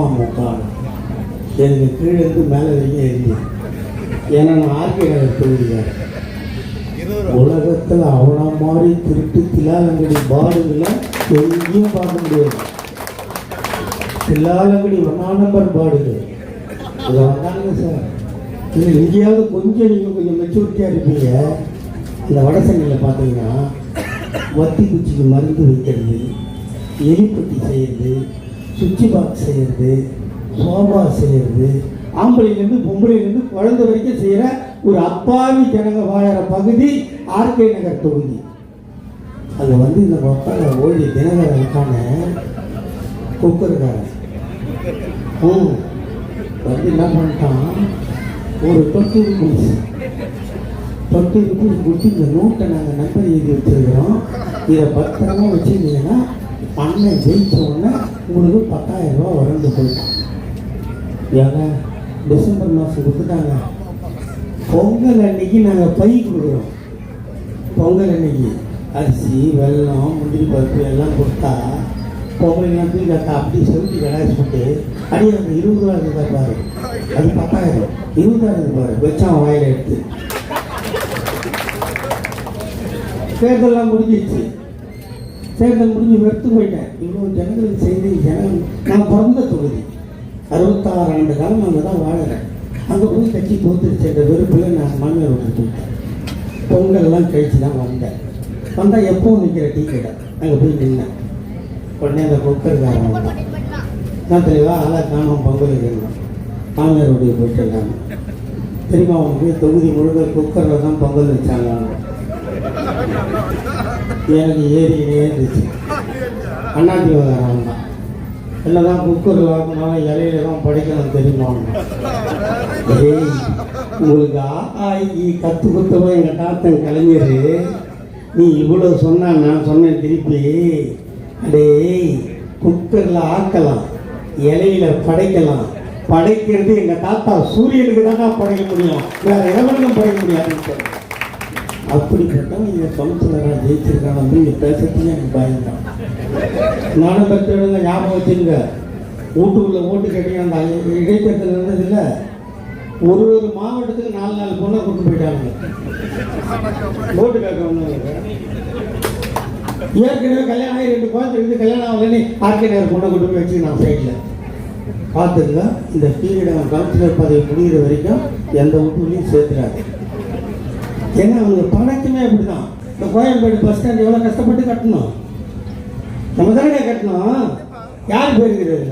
அமமுக. எனக்கு கீழே இருந்து மேலே வரைக்கும் எழுதியேன். ஏன்னா நான் ஆர்கே நகர் தொகுதிக்கார். உலகத்தில் அவ்வளோ மாதிரி திருட்டு தில்லாலங்கடி பாடுகளை எங்கேயும் பார்க்க முடியாது. தில்லாலங்கடி 1 நம்பர் பாடுகள் இதை வந்தாங்க சார். இல்லை எங்கேயாவது கொஞ்சம் நீங்கள் கொஞ்சம் மெச்சூரிட்டியாக இருப்பீங்க. இந்த வடசென்னையில் பார்த்தீங்கன்னா வத்தி குச்சிக்கு மருந்து வைக்கிறது, எலிப்பட்டி செய்கிறது, சுவிட்ச் பாக்ஸ் செய்கிறது, சோபா செய்கிறது, ஆம்பளையிலேருந்து பொம்பளையிலேருந்து குழந்தை வரைக்கும் செய்கிற ஒரு அப்பாவி ஜனங்க வாழற பகுதி ஆர்கே நகர் தொகுதி. அது வந்து இந்த பக்கம் ஓடி தினகரனுக்கான குக்கருக்காரன் வந்து என்ன பண்ணிட்டான், ஒரு 20 ரூபீஸ் கொடுத்து இந்த நோட்டை நாங்கள் நம்பர் எழுதி வச்சுருக்கிறோம், இதை பத்திரமா வச்சுருந்தீங்கன்னா அண்ணன் ஜெயிச்ச உடனே உங்களுக்கு 10,000 ரூபா வறந்து போயிட்டான். ஏங்க டிசம்பர் மாதம் கொடுத்துட்டாங்க. பொங்கல் அன்னைக்கு நாங்கள் பை கொடுக்குறோம். பொங்கல் அன்னைக்கு அரிசி வெல்லம் முந்திரி பருப்பு எல்லாம் கொடுத்தா பொங்கல் தூக்கி அப்படி செலுத்தி கடாய்ச்சி போட்டு அடி அந்த 20 ரூபா இருக்கா பாரு, அது 10,000 20,000 பாரு வச்சான் வாயில எடுத்து. தேர்தலாம் முடிஞ்சிச்சு. தேர்தல் முடிஞ்சு வெறுத்து போயிட்டேன். இவ்வளோ ஜனங்களுக்கு செய்து ஜனம் நான் பிறந்த தொகுதி 66 ஆண்டு காலம் அங்கே தான் வாழறேன். அங்கே போய் கட்சி தோத்துருச்சு என்ற வெறுப்பில் நான் மண்ணை விட்டு போயிட்டேன். பொங்கல்லாம் கழிச்சு தான் வந்தால் எப்பவும் நிற்கிற டீ கடை அங்கே போய் நின்னேன். உடனே அந்த குக்கருக்காரன் வந்தான். நான் தெளிவாக ஆளா காணும் பொங்கல் இருக்கணும் மாமியாருடைய போயிட்டு இருக்காங்க. தெரியுமா அவனுக்கு தொகுதி முழுக்க குக்கரில் தான் பொங்கல் வச்சாங்க. எனக்கு ஏறிக்கினே இருந்துச்சு. அண்ணாச்சி வகாரன் தான் என்னதான் குக்கரில் வாங்கினாலும் இலையில தான் படைக்கணும் தெரியுமா. உங்களுக்கு கற்று குத்தவோ எங்கள் தாத்தன் கலைஞர் நீ இவ்வளோ சொன்னா நான் சொன்னேன் திருப்பி. அடே குக்கரில் ஆக்கலாம், இலையில படைக்கலாம். படைக்கிறது எங்கள் தாத்தா சூரியனுக்கு தான் படைக்க முடியும், வேற எவனுக்கும் படைக்க முடியாதுன்னு. அப்படிப்பட்டவன் இந்த கவுன்சிலராக ஜெயிச்சிருக்கான் வந்து இங்கே பேசுறதுக்கு எனக்கு பயந்தான். நானும் பெற்றவங்க ஞாபகம் வச்சுங்க. வீட்டுக்குள்ள ஓட்டு கேட்டீங்க அந்த இடைத்தேர்தல் இருந்தது இல்லை, ஒரு மாவட்டத்துக்கு 4 பொண்ணை கொண்டு போயிட்டாங்க ஓட்டு கேட்க. ஏற்கனவே கல்யாணம் ஆகி 2 குழந்தை இருந்து கல்யாணம் ஆகலன்னு ஆர்கே நகர் பொண்ணை கொண்டு போய் வச்சு நான் சைடில் பார்த்துங்க. இந்த பீரியட் அவன் கவுன்சிலர் பதவி முடிகிற வரைக்கும் எந்த வீட்டுலையும் சேர்த்துறாரு. ஏன்னா அவங்க பணக்குமே அப்படிதான். இந்த கோயம்பேடு பஸ் ஸ்டாண்ட் எவ்வளோ கஷ்டப்பட்டு கட்டணும், நம்ம தானே கட்டணும். யார் போயிருக்கிறது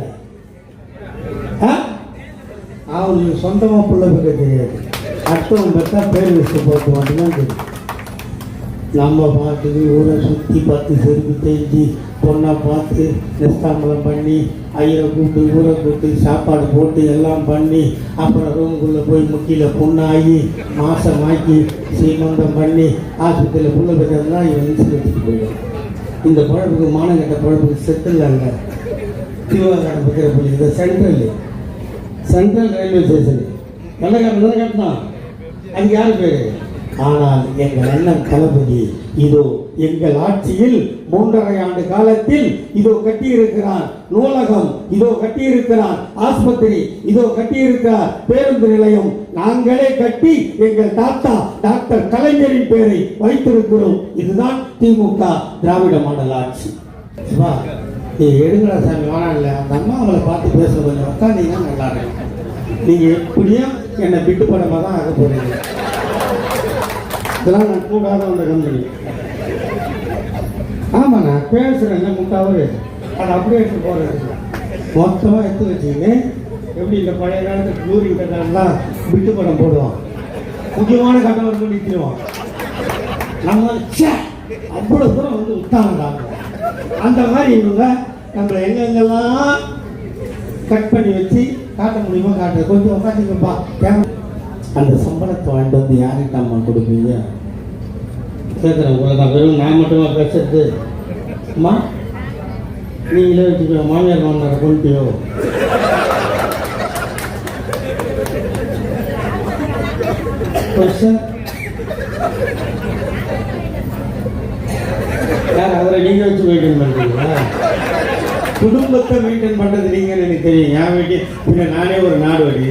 அவங்களுக்கு சொந்தமாக புள்ள பேக்க தெரியாது. அடுத்தவங்க பார்த்தா பேர் வச்சு போட்டு மட்டும்தான் தெரியும். நம்ம பார்த்துக்கு ஊரை சுற்றி 10 செருப்பு தேஞ்சி பொண்ணை பார்த்து நிஸ்தாம்பலம் பண்ணி ஐயரை கூப்பிட்டு ஊரை கூப்பிட்டு சாப்பாடு போட்டு எல்லாம் பண்ணி அப்புறம் ரூமுக்குள்ளே போய் முக்கியில் பொண்ணாகி மாசமாக்கி சீமந்தம் பண்ணி ஆஸ்பத்திரியில் புள்ள பெற்றதுலாம் இவன் எடுத்துகிட்டு போயிடும். இந்த பழப்புக்கு மானங்கட்ட பழப்புக்கு செட்டில் அங்கே திருவாரூர் பக்கிற போலி இந்த சென்ட்ரல் ரயில்வே ஸ்டேஷன் வெள்ளக்காரன் தான் கட்டினான். அது யார் பேர்? ஆனால் எங்கள் அண்ணன் தளபதி இதோ எங்கள் ஆட்சியில் 3.5 ஆண்டு காலத்தில் இதோ கட்டியிருக்கிறார் நூலகம், இதோ கட்டியிருக்கிறார் ஆஸ்பத்திரி, இதோ கட்டியிருக்கிறார் பேருந்து நிலையம். நாங்களே கட்டி எங்கள் தாத்தா டாக்டர் கலைஞரின் பெயரை வைத்திருக்கிறோம். இதுதான் திமுக திராவிட மாடல் ஆட்சி. நீ எடுங்கடா சாமி வேணாம் இல்லை, அந்த அம்மா அவளை பார்த்து பேச கொஞ்சம் உட்காந்தீங்கன்னா நல்லா இருக்கும். நீங்கள் எப்படியும் என்னை விட்டு படமாக தான் ஆக போகிறீங்க. இதெல்லாம் நான் கூடாத அந்த கம்பெனி. ஆமாம் நான் பேசுகிறேங்க முக்காவது அதை அப்படியே எடுத்து போகிறது மொத்தமாக எடுத்து வச்சுக்கின்னு எப்படி இந்த பழைய காலத்து க்ளூரிங் கட்டெல்லாம் விட்டு படம் போடுவான், முக்கியமான கட்டம் வந்து நிறுத்திடுவான். நம்ம அவ்வளோ தூரம் வந்து விட்டாங்க. அந்த மாதிரி இவங்க நம்மளை எங்கெங்கெல்லாம் கட் பண்ணி வச்சு காட்ட முடியுமோ காட்டுறது. கொஞ்சம் உட்காந்துங்கப்பா அந்த சம்பளத்தை வாங்கிட்டு வந்து யாருக்கு நம்ம கொடுப்பீங்க கேட்குறேன். உங்களை தான் வெறும் நான் மட்டுமா பேசுறது? அம்மா நீங்களே வச்சுக்கோ, மாமியார் மாமனாரை கொண்டுட்டியோ? யார் அவரை நீங்கள் வச்சு மெயின்டைன் பண்ணுறீங்களா? குடும்பத்தை மெயின்டைன் பண்றது நீங்கன்னு எனக்கு தெரியும். என் வீட்டில் பின்ன நானே ஒரு நாடோடி.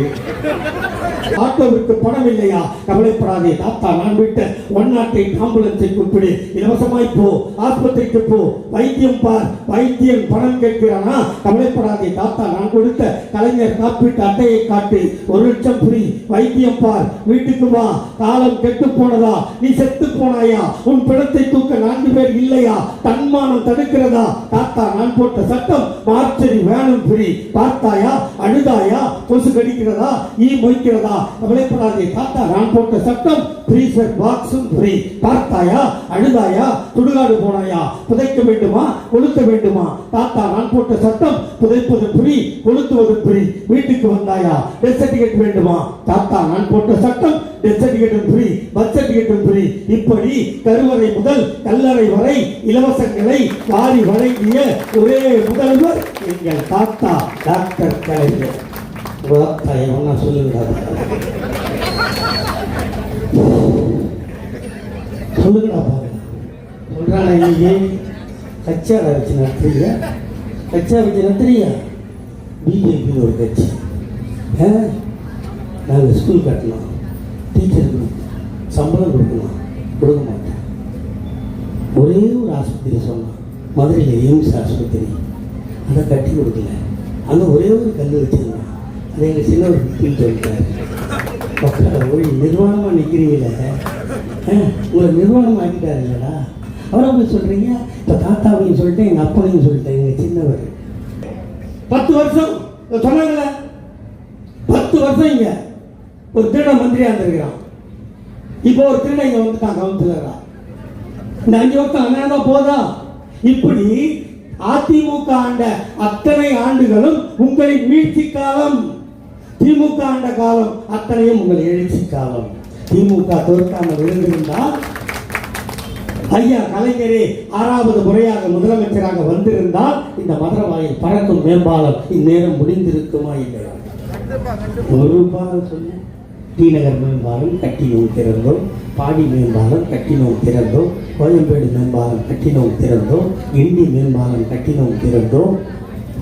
ஆட்டோவிற்கு பணம் இல்லையா? கவலைப்படாதே தாத்தா, நான் விட்ட 108 ஆம்புலன்ஸை கூப்பிடு, இலவசமாய் போ, ஆஸ்பத்திரிக்கு போ, வைத்தியம் பார். வைத்தியம் பணம் கேட்கிறானா? கவலைப்படாதே தாத்தா, நான் கொடுத்த கலைஞர் காப்பீட்டு அட்டையை காட்டு, 1 லட்சம் ஃப்ரீ. வைத்தியம் பார், வீட்டுக்கு வா. காலம் கெட்டு போனதா? நீ செத்து போனாயா? உன் பிணத்தை தூக்க 4 பேர் இல்லையா? தன்மானம் தடுக்கிறதா? தாத்தா, நான் போட்ட சட்டம் மார்ச்சரி வேணும் ஃப்ரீ. பார்த்தாயா? அழுதாயா? கொசு கடிக்கிறதா? ஈ மொய்க்கிறதா? கவலைப்படாதே தாத்தா, நான் போட்ட சட்டம் ஃப்ரீசர் பாக்ஸும் ஃப்ரீ. பார்த்தாயா? அழுதாயா? சுடுகாடு போனாயா? புதைக்க வேண்டுமா? கொளுத்த வேண்டுமா? தாத்தா, நான் போட்ட சட்டம் புதைப்பது ஃப்ரீ, கொளுத்துவது ஃப்ரீ. வீட்டுக்கு வந்தாயா? டெத் சர்டிபிகேட் வேண்டுமா? தாத்தா, நான் போட்ட சட்டம் டெத் சர்டிபிகேட்டும் ஃப்ரீ, பர்த் சர்டிபிகேட்டும் ஃப்ரீ. இப்படி கருவறை முதல் கல்லறை வரை இலவசங்களை வாரி வழங்கிய ஒரே முதல்வர் எங்கள் தாத்தா டாக்டர் கலைஞர். ஒன்னா சொல்லுங்க சொல்லுங்கடா பாருங்க. சொல்றாங்க, இன்னைக்கு கச்சாடா வச்சு நடத்துறீங்க, கச்சா வச்சு நடத்துறீங்க. பிஜேபி ஒரு கட்சி, நாங்கள் ஸ்கூல் கட்டணும், டீச்சருக்கு சம்பளம் கொடுக்கணும், கொடுக்க மாட்டேன். ஒரே ஒரு ஆஸ்பத்திரி சொன்னோம், மதுரையில் எய்ம்ஸ் ஆஸ்பத்திரி, அதை கட்டி கொடுக்கல. அங்கே ஒரே ஒரு கல் வச்சுருந்தோம், அதை எங்கள் சின்ன ஒரு பில் சொல்லிட்டாரு. ஒரு நிர்வாணமாக நிற்கிறீங்கள, உங்களை நிர்வாணம் ஆக்கிட்டாரு இல்லைடா. அவரை போய் சொல்கிறீங்க. இப்போ தாத்தாவையும் சொல்லிட்டேன், எங்கள் அப்பனையும் சொல்லிட்டேன், எங்கள் சின்னவர் 10 வருஷம் சொன்னாங்களே. 10 வருஷம் இங்கே ஒரு திருட மந்திரியா இருந்திருக்கிறான். இப்போ ஒரு திருட இங்கே வந்துட்டான் கவுன்சிலரா. இந்த 5 வருஷம் அண்ணா போதா? இப்படி அதிமுக ஆண்ட அத்தனை ஆண்டுகளும் உங்களின் வீழ்ச்சி காலம், திமுக ஆண்ட காலம் அத்தனையும் உங்கள் எழுச்சி காலம். திமுக தோற்காமல் விழுந்திருந்தால் ஐயா கலைஞரே 6வது முறையாக முதலமைச்சராக வந்திருந்தால் இந்த மதுரவாயில் பறக்கும் மேம்பாலம் இந்நேரம் முடிந்திருக்குமா இல்லையா? ஒரு பாலம் சொன்னேன். டி நகர் மேம்பாலம் கட்டினோம் திறந்தோம், பாடி மேம்பாலம் கட்டினோம் திறந்தோம், கோயம்பேடு மேம்பாலம் கட்டினோம் திறந்தோம், கிண்டி மேம்பாலம் கட்டினோம் திறந்தோம்.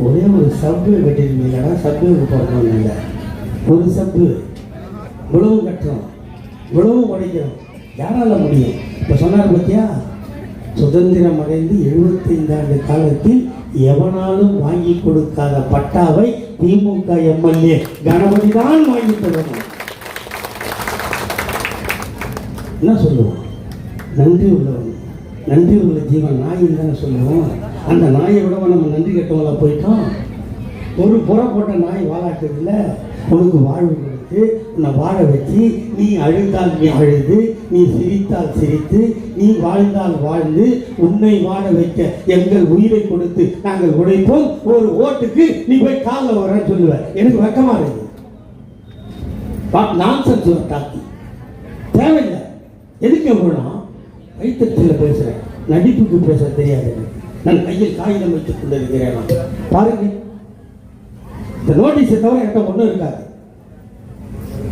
ஒரே ஒரு சப்வே கட்டிருந்தீங்கன்னா சப்வேக்கு போடணும் இல்லை, ஒரு சப்பு இவ்வளவு கட்டுறோம், இவ்வளவு உடைக்கிறோம், யாரால முடியும்? இப்போ சொன்னார் பத்தியா, சுதந்திரம் அடைந்து 75 ஆண்டு காலத்தில் எவனாலும் வாங்கி கொடுக்காத பட்டாவை திமுக எம்எல்ஏ கணபதி தான் வாங்கி தரணும். என்ன சொல்லுவோம்? நன்றி உள்ளவன், நன்றி உள்ள ஜீவன் நாயின்னு தானே சொல்லுவோம். அந்த நாயை விட நம்ம நன்றி கட்டவங்கள போயிட்டோம். ஒரு புற போட்ட நாய் வாழாட்டுல உனக்கு வாழ்வு கொடுத்து உன்னை வாழ வச்சு, நீ அழுந்தால் நீ அழுது, நீ சிரித்தால் சிரித்து, நீ வாழ்ந்தால் வாழ்ந்து, உன்னை வாழ வைக்க எங்கள் உயிரை கொடுத்து நாங்கள் உழைப்போம். ஒரு ஓட்டுக்கு நீ போய் காலில் வரேன்னு சொல்லுவேன். எனக்கு வெக்கமா இருக்கு. நான்சென்ஸ் ஒரு டாக்கி தேவையில்லை. எதுக்கு போனோம்? வைத்தியத்தில் பேசுகிறேன், நடிப்புக்கு பேச தெரியாது. நான் கையில் காகிதம் வைத்துக் கொண்டிருக்கிறேன். பாருங்க, இந்த நோட்டீஸை தவிர என்கிட்ட ஒன்றும் இருக்காது.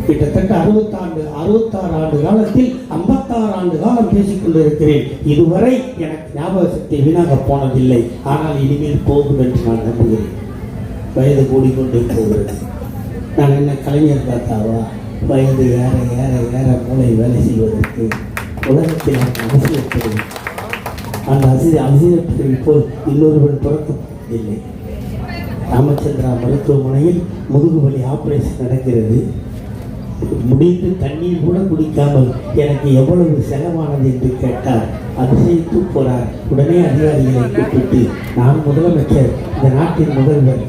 கிட்டத்தட்ட 66 ஆண்டு காலத்தில் 56 ஆண்டு காலம் பேசிக் கொண்டிருக்கிறேன். இதுவரை எனக்கு ஞாபக சக்தி வீணாக போனதில்லை. ஆனால் இனிமேல் போகும் என்று நான் நம்புகிறேன். வயது கூடிக்கொண்டே போகிறது. நான் என்ன கலைஞர் தாத்தாவா? வயது ஏற ஏற ஏற மூளை வேலை செய்வதற்கு உலகத்தில் அவசியப்படுது. அந்த அவசியப்படுவதை போல் இன்னொருவன் பிறக்கப்படவில்லை. ராமச்சந்திரா மருத்துவமனையில் முதுகுவலி ஆபரேஷன் நடக்கிறது. முடிந்து தண்ணீர் கூட குடிக்காமல் எனக்கு எவ்வளவு செலவானது என்று கேட்டார். அதிசயித்து போறார். உடனே அதிகாரிகளை கூப்பிட்டு, நான் முதலமைச்சர், இந்த நாட்டின் முதல்வர்,